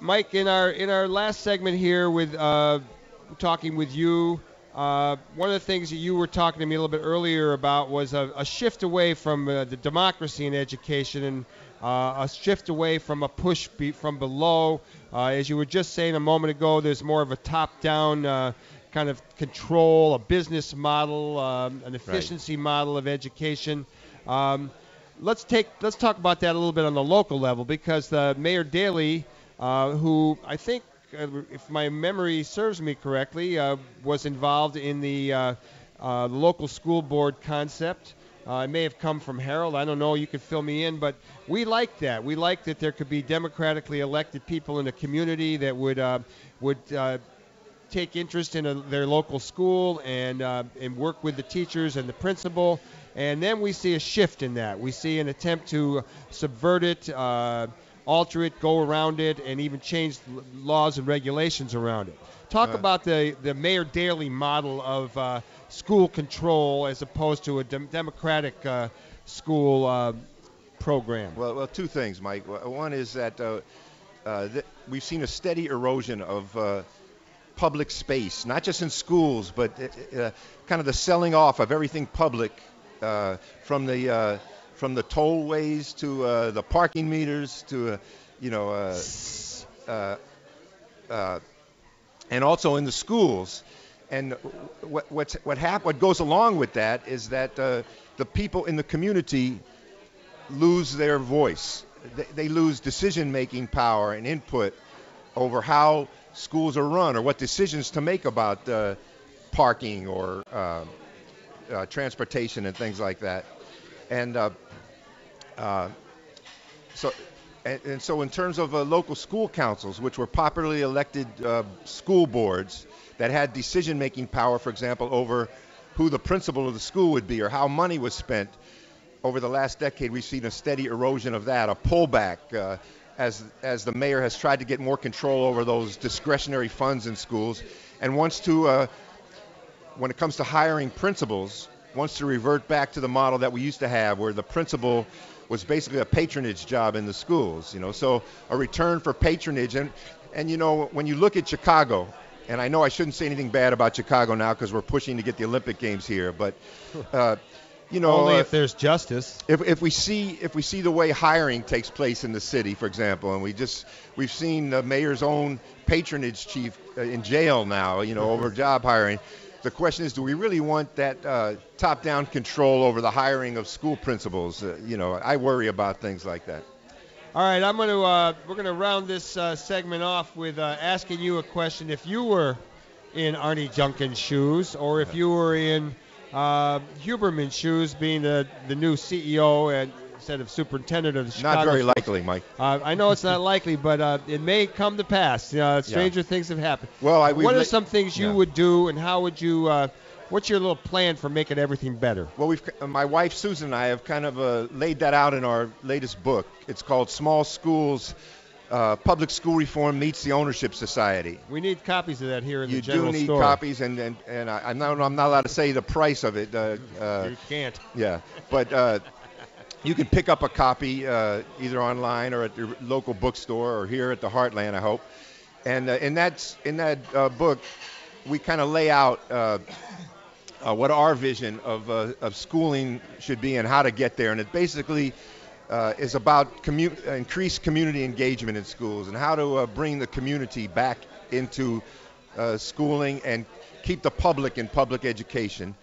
Mike, in our last segment here with talking with you, one of the things that you were talking to me a little bit earlier about was a shift away from the democracy in education and a shift away from a push from below. As you were just saying a moment ago, there's more of a top-down kind of control, a business model, an efficiency model of education. Let's talk about that a little bit on the local level, because Mayor Daley, who I think, if my memory serves me correctly, was involved in the local school board concept. It may have come from Harold. I don't know. You could fill me in. But we like that. We like that there could be democratically elected people in the community that would take interest in their local school and work with the teachers and the principal. And then we see a shift in that. We see an attempt to subvert it, alter it, go around it, and even change laws and regulations around it. Talk about the Mayor Daley model of school control as opposed to a democratic school program. Well, two things, Mike. One is that we've seen a steady erosion of public space, not just in schools, but kind of the selling off of everything public, from the tollways to the parking meters to and also in the schools. And what goes along with that is that the people in the community lose their voice. They lose decision-making power and input over how schools are run or what decisions to make about parking or transportation and things like that. And so in terms of local school councils, which were popularly elected school boards that had decision-making power, for example, over who the principal of the school would be or how money was spent, over the last decade we've seen a steady erosion of that, a pullback as the mayor has tried to get more control over those discretionary funds in schools and wants to, when it comes to hiring principals, wants to revert back to the model that we used to have where the principal was basically a patronage job in the schools, so a return for patronage. And when you look at Chicago, and I know I shouldn't say anything bad about Chicago now because we're pushing to get the Olympic Games here, but only if there's justice. If we see the way hiring takes place in the city, for example, and we've seen the mayor's own patronage chief in jail now, over job hiring. The question is, do we really want that top-down control over the hiring of school principals? I worry about things like that. All right, we're gonna round this segment off with asking you a question. If you were in Arnie Junkin's shoes, or if you were in Huberman's shoes, being the new CEO instead of superintendent of the Chicago. Not very likely, Mike. I know it's not likely, but it may come to pass. Stranger things have happened. Well, what are some things you would do, and how would you? What's your little plan for making everything better? Well, my wife Susan and I have kind of laid that out in our latest book. It's called Small Schools. Public School Reform Meets the Ownership Society. We need copies of that here in the general store. You do need copies, and I'm not allowed to say the price of it. You can't. Yeah, but you can pick up a copy either online or at your local bookstore or here at the Heartland, I hope. And in that book, we kind of lay out what our vision of schooling should be and how to get there, and it basically is about increased community engagement in schools and how to bring the community back into schooling and keep the public in public education.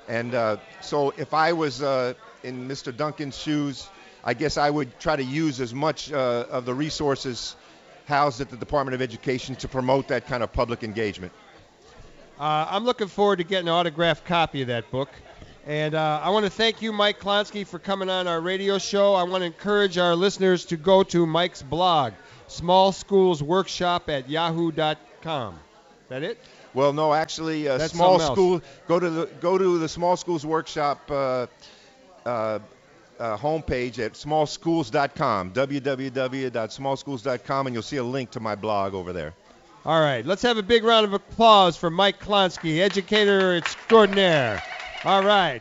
And so if I was in Mr. Duncan's shoes, I guess I would try to use as much of the resources housed at the Department of Education to promote that kind of public engagement. I'm looking forward to getting an autographed copy of that book. And I want to thank you, Mike Klonsky, for coming on our radio show. I want to encourage our listeners to go to Mike's blog, Small Schools Workshop at yahoo.com. Is that it? Well, no, actually, small school. Go to the Small Schools Workshop homepage at smallschools.com, www.smallschools.com, and you'll see a link to my blog over there. All right, let's have a big round of applause for Mike Klonsky, educator extraordinaire. All right.